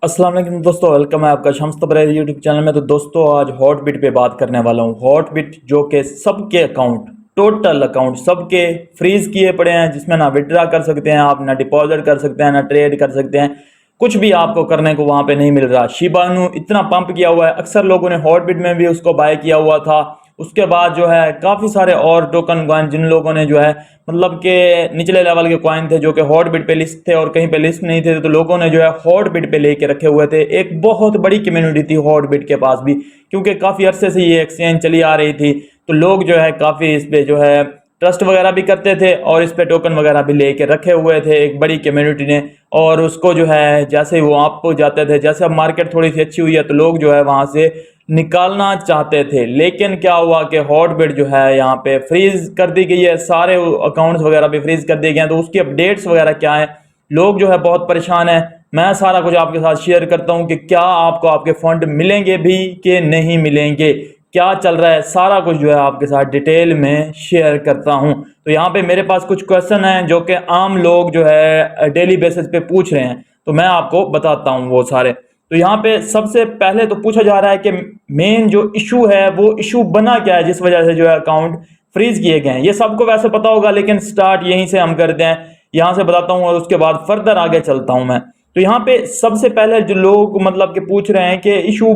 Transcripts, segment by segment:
अस्सलाम वालेकुम दोस्तों, वेलकम है आपका शम्स तबरेज़ यूट्यूब चैनल में। तो दोस्तों आज हॉटबिट पे बात करने वाला हूँ। हॉटबिट जो कि सबके अकाउंट, टोटल अकाउंट सबके फ्रीज किए पड़े हैं, जिसमें ना विड्रा कर सकते हैं आप, ना डिपॉजिट कर सकते हैं, ना ट्रेड कर सकते हैं। कुछ भी आपको करने को वहाँ पे नहीं मिल रहा। शिबा इनू इतना पंप किया हुआ है, अक्सर लोगों ने हॉटबिट में भी उसको बाय किया हुआ था। उसके बाद जो है काफ़ी सारे और टोकन कॉइन जिन लोगों ने जो है मतलब के निचले लेवल के कॉइन थे जो कि हॉटबिट पे लिस्ट थे और कहीं पे लिस्ट नहीं थे, तो लोगों ने जो है हॉटबिट पे लेके रखे हुए थे। एक बहुत बड़ी कम्युनिटी थी हॉटबिट के पास भी, क्योंकि काफ़ी अरसे से ये एक्सचेंज चली आ रही थी। तो लोग जो है काफ़ी इस पे जो है ट्रस्ट वगैरह भी करते थे और इस पे टोकन वगैरह भी लेके रखे हुए थे एक बड़ी कम्युनिटी ने। और उसको जो है जैसे वो आप जाते थे, जैसे अब मार्केट थोड़ी सी अच्छी हुई है तो लोग जो है वहां से निकालना चाहते थे। लेकिन क्या हुआ कि हॉटबिट जो है यहाँ पे फ्रीज कर दी गई है, सारे अकाउंट्स वगैरह भी फ्रीज कर दिए गए हैं। तो उसकी अपडेट्स वगैरह क्या है, लोग जो है बहुत परेशान है। मैं सारा कुछ आपके साथ शेयर करता हूँ कि क्या आपको आपके फंड मिलेंगे भी कि नहीं मिलेंगे, क्या चल रहा है, सारा कुछ जो है आपके साथ डिटेल में शेयर करता हूँ। तो यहाँ पे मेरे पास कुछ क्वेश्चन हैं जो कि आम लोग जो है डेली बेसिस पे पूछ रहे हैं, तो मैं आपको बताता हूँ वो सारे। तो यहाँ पे सबसे पहले तो पूछा जा रहा है कि मेन जो इशू है वो इशू बना क्या है जिस वजह से जो है अकाउंट फ्रीज किए गए हैं। ये सबको वैसे पता होगा, लेकिन स्टार्ट यहीं से हम करते हैं, यहाँ से बताता हूँ और उसके बाद फर्दर आगे चलता हूँ मैं। तो यहाँ पे सबसे पहले जो लोग मतलब कि पूछ रहे हैं कि इशू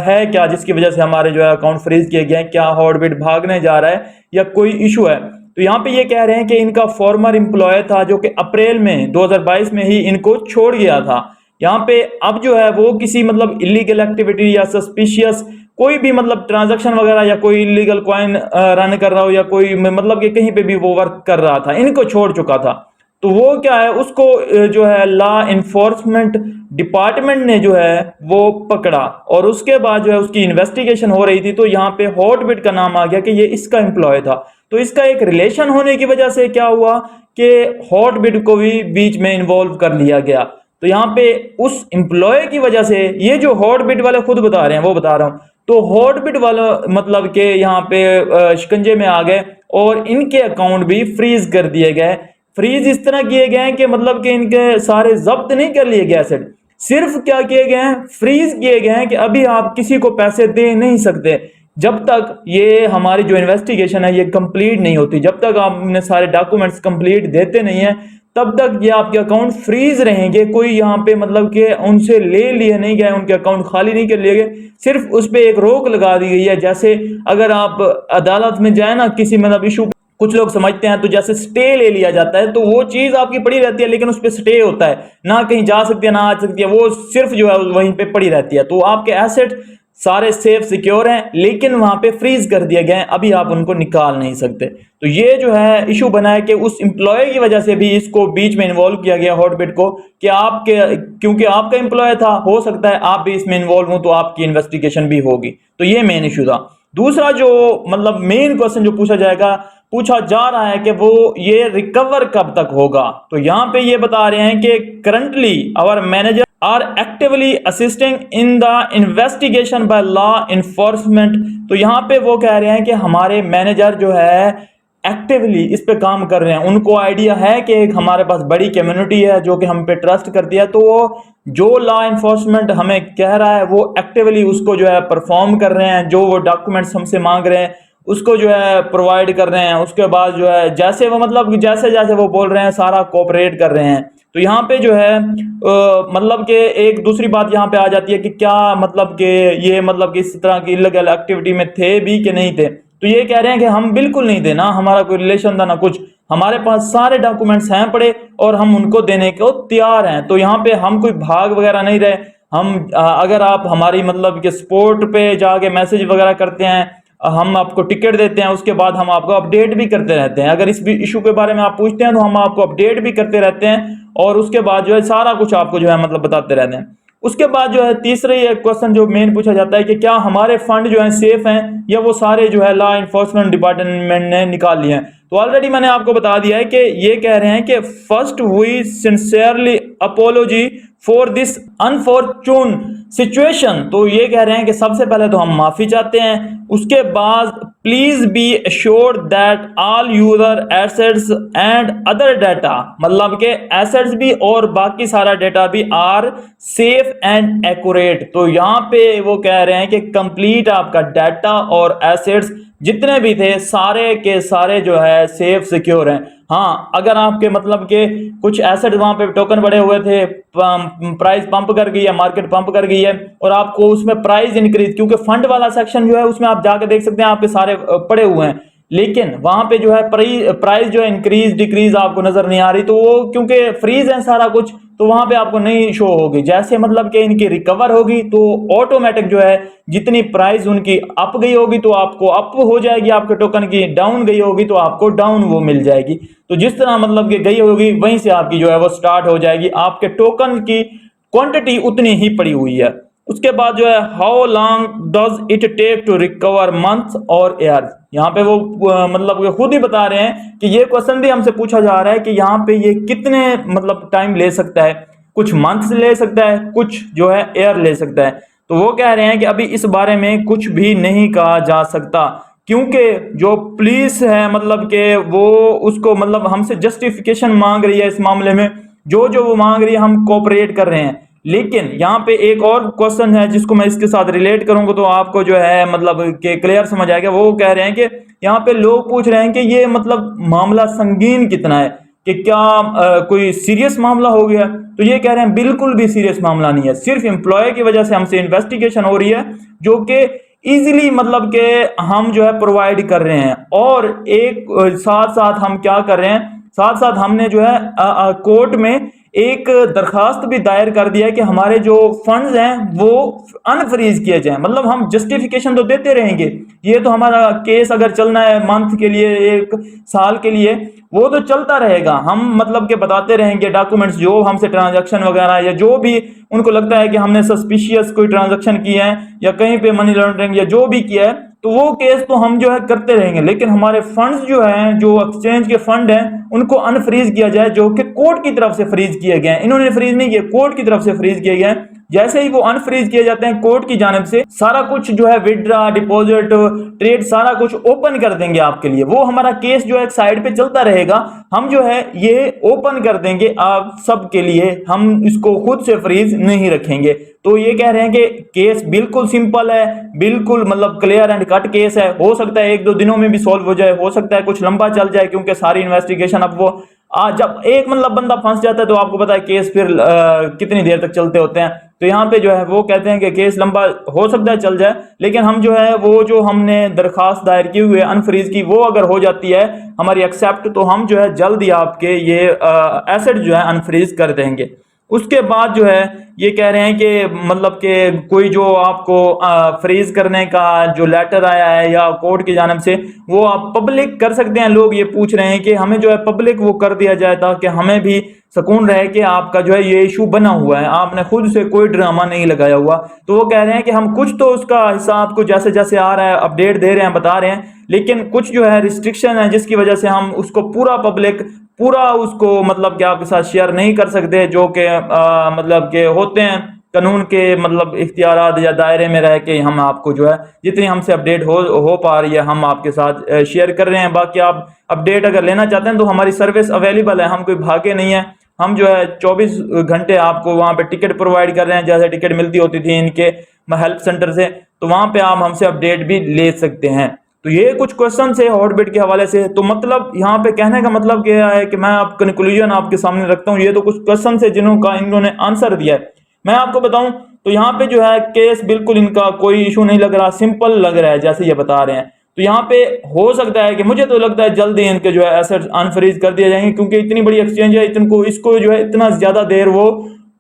है क्या जिसकी वजह से हमारे जो है अकाउंट फ्रीज किए गए हैं, क्या हॉटबिट भागने जा रहा है या कोई इशू है। तो यहाँ पे ये कह रहे हैं कि इनका फॉर्मर एम्प्लॉय था जो कि अप्रैल में 2022 में ही इनको छोड़ गया था। यहाँ पे अब जो है वो किसी मतलब इलीगल एक्टिविटी या सस्पिशियस कोई भी मतलब ट्रांजैक्शन वगैरह या कोई इलीगल कॉइन रन कर रहा हो या कोई मतलब कि कहीं पे भी वो वर्क कर रहा था, इनको छोड़ चुका था। तो वो क्या है, उसको जो है लॉ इन्फोर्समेंट डिपार्टमेंट ने जो है वो पकड़ा और उसके बाद जो है उसकी इन्वेस्टिगेशन हो रही थी। तो यहाँ पे हॉटबिट का नाम आ गया कि ये इसका एम्प्लॉय था। तो इसका एक रिलेशन होने की वजह से क्या हुआ कि हॉटबिट को भी बीच में इन्वॉल्व कर लिया गया। तो यहाँ पे उस एम्प्लॉय की वजह से, ये जो हॉटबिट वाले खुद बता रहे हैं वो बता रहा हूं, तो हॉटबिट वाला मतलब के यहाँ पे शिकंजे में आ गए और इनके अकाउंट भी फ्रीज कर दिए गए। फ्रीज इस तरह किए गए हैं कि मतलब कि इनके सारे जब्त नहीं कर लिए गए एसेट, सिर्फ क्या किए गए हैं, फ्रीज किए गए हैं कि अभी आप किसी को पैसे दे नहीं सकते जब तक ये हमारी जो इन्वेस्टिगेशन है ये कंप्लीट नहीं होती। जब तक आपने सारे डॉक्यूमेंट्स कंप्लीट देते नहीं है तब तक ये आपके अकाउंट फ्रीज रहेंगे। कोई यहाँ पे मतलब कि उनसे ले लिए नहीं गए, उनके अकाउंट खाली नहीं कर लिए गए, सिर्फ उस पर एक रोक लगा दी गई है। जैसे अगर आप अदालत में जाए ना किसी मतलब इशू, कुछ लोग समझते हैं तो जैसे स्टे ले लिया जाता है तो वो चीज आपकी पड़ी रहती है, लेकिन उस पर स्टे होता है, ना कहीं जा सकती है ना आ सकती है, वो सिर्फ जो है वहीं पे पड़ी रहती है। तो आपके एसेट सारे सेफ सिक्योर हैं, लेकिन वहां पे फ्रीज कर दिए गए हैं, अभी आप उनको निकाल नहीं सकते। तो ये जो है इशू बना है कि उस एम्प्लॉय की वजह से भी इसको बीच में इन्वॉल्व किया गया हॉटबिट को, कि आपके क्योंकि आपका एम्प्लॉय था, हो सकता है आप भी इसमें इन्वॉल्व हो तो आपकी इन्वेस्टिगेशन भी होगी। तो ये मेन इशू था। दूसरा जो मतलब मेन क्वेश्चन जो पूछा जा रहा है कि वो ये रिकवर कब तक होगा। तो यहां पे ये बता रहे हैं कि currently our manager are actively assisting in the investigation by law enforcement. तो यहां पे वो कह रहे हैं कि हमारे मैनेजर जो है एक्टिवली इस पे काम कर रहे हैं, उनको आइडिया है कि एक हमारे पास बड़ी कम्युनिटी है जो कि हम पे ट्रस्ट करती है, तो वो जो लॉ इन्फोर्समेंट हमें कह रहा है वो एक्टिवली उसको जो है परफॉर्म कर रहे हैं, जो वो डॉक्यूमेंट्स हमसे मांग रहे हैं उसको जो है प्रोवाइड कर रहे हैं। उसके बाद जो है जैसे वो मतलब जैसे जैसे वो बोल रहे हैं सारा कोऑपरेट कर रहे हैं। तो यहाँ पे जो है मतलब कि एक दूसरी बात यहाँ पे आ जाती है कि क्या मतलब कि ये मतलब कि इस तरह की इलीगल एक्टिविटी में थे भी कि नहीं थे। तो ये कह रहे हैं कि हम बिल्कुल नहीं थे, ना हमारा कोई रिलेशन था ना कुछ, हमारे पास सारे डॉक्यूमेंट्स हैं पड़े और हम उनको देने को तैयार हैं। तो यहाँ पे हम कोई भाग वगैरह नहीं रहे। हम अगर आप हमारी मतलब कि सपोर्ट पे जाके मैसेज वगैरह करते हैं, हम आपको टिकट देते हैं, उसके बाद हम आपको अपडेट भी करते रहते हैं। अगर इस इशू के बारे में आप पूछते हैं तो हम आपको अपडेट भी करते रहते हैं और उसके बाद जो है सारा कुछ आपको जो है मतलब बताते रहते हैं। उसके बाद जो है तीसरे ये क्वेश्चन जो मेन पूछा जाता है कि क्या हमारे फंड जो है सेफ हैं या वो सारे जो है लॉ इन्फोर्समेंट डिपार्टमेंट ने निकाल लिए हैं। तो ऑलरेडी मैंने आपको बता दिया है कि ये कह रहे हैं कि first we sincerely apology for this unfortunate situation. तो ये कह रहे हैं कि सबसे पहले तो हम माफी चाहते हैं, उसके बाद please be assured that all user assets and other data, मतलब के एसेट्स भी और बाकी सारा डाटा भी आर सेफ एंड एक्यूरेट। तो यहाँ पे वो कह रहे हैं कि कंप्लीट आपका डाटा और एसेट्स जितने भी थे सारे के सारे जो है सेफ सिक्योर हैं। हाँ, अगर आपके मतलब के कुछ एसेट वहां पे टोकन पड़े हुए थे, प्राइस पंप कर गई है, मार्केट पंप कर गई है और आपको उसमें प्राइस इंक्रीज, क्योंकि फंड वाला सेक्शन जो है उसमें आप जाकर देख सकते हैं आपके सारे पड़े हुए हैं, लेकिन वहां पे जो है प्राइस जो है इंक्रीज डिक्रीज आपको नजर नहीं आ रही, तो वो क्योंकि फ्रीज है सारा कुछ, तो वहां पे आपको नहीं शो होगी। जैसे मतलब कि इनकी रिकवर होगी तो ऑटोमेटिक जो है जितनी प्राइस उनकी अप गई होगी तो आपको अप हो जाएगी, आपके टोकन की डाउन गई होगी तो आपको डाउन वो मिल जाएगी। तो जिस तरह मतलब कि गई होगी वहीं से आपकी जो है वो स्टार्ट हो जाएगी, आपके टोकन की क्वांटिटी उतनी ही पड़ी हुई है। उसके बाद जो है how long does it take to recover, months और ईयर्स। यहाँ पे वो मतलब खुद ही बता रहे हैं कि ये क्वेश्चन भी हमसे पूछा जा रहा है कि यहाँ पे ये कितने मतलब टाइम ले सकता है, कुछ मंथ्स ले सकता है, कुछ जो है ईयर ले सकता है। तो वो कह रहे हैं कि अभी इस बारे में कुछ भी नहीं कहा जा सकता, क्योंकि जो पुलिस है मतलब कि वो उसको मतलब हमसे जस्टिफिकेशन मांग रही है इस मामले में, जो जो वो मांग रही है हम कोऑपरेट कर रहे हैं। लेकिन यहाँ पे एक और क्वेश्चन है जिसको मैं इसके साथ रिलेट करूंगा तो आपको जो है मतलब कि क्लियर समझ आएगा। वो कह रहे हैं कि यहाँ पे लोग पूछ रहे हैं कि ये मतलब मामला संगीन कितना है, कि क्या कोई सीरियस मामला हो गया। तो ये कह रहे हैं बिल्कुल भी सीरियस मामला नहीं है, सिर्फ एम्प्लॉय की वजह से हमसे इन्वेस्टिगेशन हो रही है, जो कि इजीली मतलब कि हम जो है प्रोवाइड कर रहे हैं। और एक साथ साथ हम क्या कर रहे हैं, साथ साथ हमने जो है कोर्ट में एक दरखास्त भी दायर कर दिया है कि हमारे जो फंड्स हैं वो अनफ्रीज किए जाएं। मतलब हम जस्टिफिकेशन तो देते रहेंगे, ये तो हमारा केस अगर चलना है मंथ के लिए, एक साल के लिए, वो तो चलता रहेगा। हम मतलब के बताते रहेंगे डॉक्यूमेंट्स जो हमसे ट्रांजैक्शन वगैरह या जो भी उनको लगता है कि हमने सस्पिशियस कोई ट्रांजैक्शन किए हैं या कहीं पे मनी लॉन्ड्रिंग या जो भी किया है, तो वो केस तो हम जो है करते रहेंगे। लेकिन हमारे फंड्स जो हैं, जो एक्सचेंज के फंड हैं, उनको अनफ्रीज किया जाए, जो कि कोर्ट की तरफ से फ्रीज किए गए हैं। इन्होंने फ्रीज नहीं किए, कोर्ट की तरफ से फ्रीज किए गए हैं। जैसे ही वो अनफ्रीज किए जाते हैं कोर्ट की जानिब से, सारा कुछ जो है विड्रा डिपॉजिट ट्रेड सारा कुछ ओपन कर देंगे आपके लिए। वो हमारा केस जो है एक साइड पे चलता रहेगा, हम जो है ये ओपन कर देंगे आप सब के लिए, हम इसको खुद से फ्रीज नहीं रखेंगे। तो ये कह रहे हैं कि केस बिल्कुल सिंपल है, बिल्कुल मतलब क्लियर एंड कट केस है। हो सकता है एक दो दिनों में भी सॉल्व हो जाए, हो सकता है कुछ लंबा चल जाए, क्योंकि सारी इन्वेस्टिगेशन अब वो जब एक मतलब बंदा फंस जाता है तो आपको पता है केस फिर कितनी देर तक चलते होते हैं। तो यहाँ पे जो है वो कहते हैं कि केस लंबा हो सकता है चल जाए, लेकिन हम जो है वो जो हमने दरखास्त दायर की हुई है अनफ्रीज की, वो अगर हो जाती है हमारी एक्सेप्ट, तो हम जो है जल्द ही आपके ये एसेट जो है अनफ्रीज कर देंगे। उसके बाद जो है ये कह रहे हैं कि मतलब कि कोई जो आपको फ्रीज करने का जो लेटर आया है या कोर्ट की जानिब से, वो आप पब्लिक कर सकते हैं। लोग ये पूछ रहे हैं कि हमें जो है पब्लिक वो कर दिया जाए, ताकि हमें भी सुकून रहे कि आपका जो है ये इशू बना हुआ है, आपने खुद से कोई ड्रामा नहीं लगाया हुआ। तो वो कह रहे हैं कि हम कुछ तो उसका हिस्सा आपको जैसे जैसे आ रहा है अपडेट दे रहे हैं, बता रहे हैं, लेकिन कुछ जो है रिस्ट्रिक्शन है जिसकी वजह से हम उसको पूरा पब्लिक पूरा उसको मतलब कि आपके साथ शेयर नहीं कर सकते, जो कि मतलब के होते हैं कानून के मतलब इख्तियारात या दायरे में रह के हम आपको जो है जितनी हमसे अपडेट हो पा रही है हम आपके साथ शेयर कर रहे हैं। बाकी आप अपडेट अगर लेना चाहते हैं तो हमारी सर्विस अवेलेबल है, हम कोई भागे नहीं है। हम जो है 24 घंटे आपको वहाँ पे टिकट प्रोवाइड कर रहे हैं, जैसे टिकट मिलती होती थी इनके हेल्प सेंटर से, तो वहाँ पे आप हमसे अपडेट भी ले सकते हैं। तो ये कुछ क्वेश्चन है हॉटबिट के हवाले से। तो मतलब यहाँ पे कहने का मतलब क्या है कि मैं आप कंक्लूजन आपके सामने रखता हूँ। ये तो कुछ क्वेश्चन है जिन्हों का इन्होंने आंसर दिया है। मैं आपको बताऊं तो यहाँ पे जो है केस बिल्कुल इनका कोई इशू नहीं लग रहा, सिंपल लग रहा है जैसे ये बता रहे हैं। तो यहाँ पे हो सकता है कि मुझे तो लगता है जल्दी इनके जो है एसेट्स अनफ्रीज कर दिए जाएंगे, क्योंकि इतनी बड़ी एक्सचेंज है, इनको इसको जो है इतना ज्यादा देर वो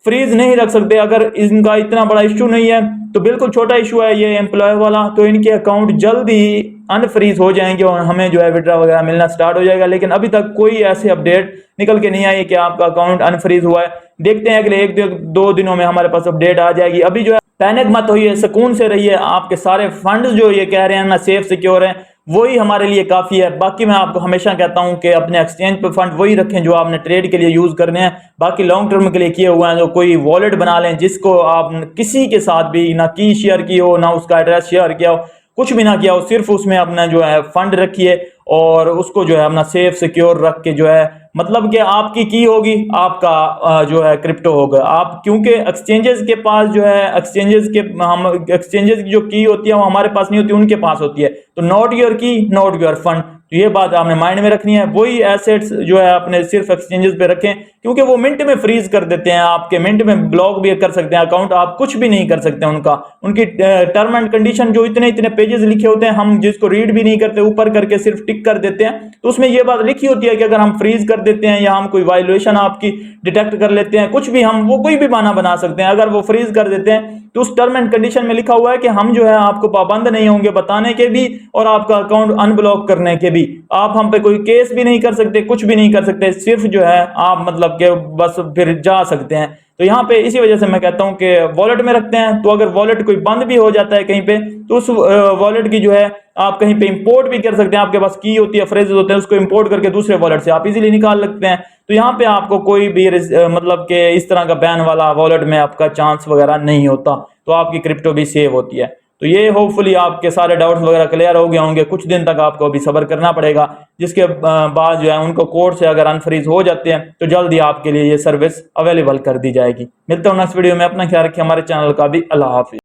फ्रीज नहीं रख सकते। अगर इनका इतना बड़ा इशू नहीं है तो बिल्कुल छोटा इशू है ये एम्प्लॉय वाला, तो इनके अकाउंट जल्द ही अनफ्रीज हो जाएंगे और हमें जो है विड्रा वगैरह मिलना स्टार्ट हो जाएगा। लेकिन अभी तक कोई ऐसे अपडेट निकल के नहीं आई कि आपका अकाउंट अनफ्रीज हुआ है। देखते हैं अगले एक दो दिनों में हमारे पास अपडेट आ जाएगी। अभी जो है पैनिक मत होइए, सुकून से रहिए। आपके सारे फंड्स जो ये कह रहे हैं ना सेफ सिक्योर हैं, वही हमारे लिए काफ़ी है। बाकी मैं आपको हमेशा कहता हूं कि अपने एक्सचेंज पे फंड वही रखें जो आपने ट्रेड के लिए यूज़ करने हैं। बाकी लॉन्ग टर्म के लिए किए हुए हैं तो कोई वॉलेट बना लें जिसको आप किसी के साथ भी ना की शेयर की हो, ना उसका एड्रेस शेयर किया हो, कुछ भी ना किया हो, सिर्फ उसमें अपना जो है फंड रखिए और उसको जो है अपना सेफ सिक्योर रख के जो है, मतलब कि आपकी की होगी, आपका जो है क्रिप्टो होगा। आप क्योंकि एक्सचेंजेस के पास जो है, हम एक्सचेंजेस की जो की होती है वो हमारे पास नहीं होती, उनके पास होती है। तो नॉट योर की नॉट योर फंड, तो ये बात आपने माइंड में रखनी है। वही एसेट्स जो है अपने सिर्फ एक्सचेंजेस पे रखें, क्योंकि वो मिनट में फ्रीज कर देते हैं, आपके मिनट में ब्लॉक भी कर सकते हैं अकाउंट, आप कुछ भी नहीं कर सकते उनका। उनकी टर्म एंड कंडीशन जो इतने इतने पेजेस लिखे होते हैं, हम जिसको रीड भी नहीं करते, ऊपर करके सिर्फ टिक कर देते हैं, तो उसमें ये बात लिखी होती है कि अगर हम फ्रीज कर देते हैं या हम कोई वायलेशन आपकी डिटेक्ट कर लेते हैं, कुछ भी, हम वो कोई भी बहाना बना सकते हैं। अगर वो फ्रीज कर देते हैं तो उस टर्म एंड कंडीशन में लिखा हुआ है कि हम जो है आपको पाबंद नहीं होंगे बताने के भी और आपका अकाउंट अनब्लॉक करने के भी। आप हम पे कोई केस भी नहीं कर सकते, कुछ भी नहीं कर सकते, सिर्फ जो है आप मतलब के बस फिर जा सकते हैं। तो यहाँ पे इसी वजह से मैं कहता हूँ कि वॉलेट में रखते हैं। तो अगर वॉलेट कोई बंद भी हो जाता है कहीं पे, तो उस वॉलेट की जो है आप कहीं पे इंपोर्ट भी कर सकते हैं। आपके पास की होती है, फ्रेजेस होते हैं, उसको इंपोर्ट करके दूसरे वॉलेट से आप इजीली निकाल सकते हैं। तो यहाँ पे आपको कोई भी मतलब कि इस तरह का बैन वाला वॉलेट में आपका चांस वगैरह नहीं होता, तो आपकी क्रिप्टो भी सेव होती है। तो ये होपफुली आपके सारे डाउट्स वगैरह क्लियर हो गए होंगे। कुछ दिन तक आपको अभी सब्र करना पड़ेगा, जिसके बाद जो है उनको कोड से अगर अनफ्रीज हो जाते हैं तो जल्दी आपके लिए ये सर्विस अवेलेबल कर दी जाएगी। मिलते हैं नेक्स्ट वीडियो में, अपना ख्याल रखिए, हमारे चैनल का भी। अल्लाह हाफिज।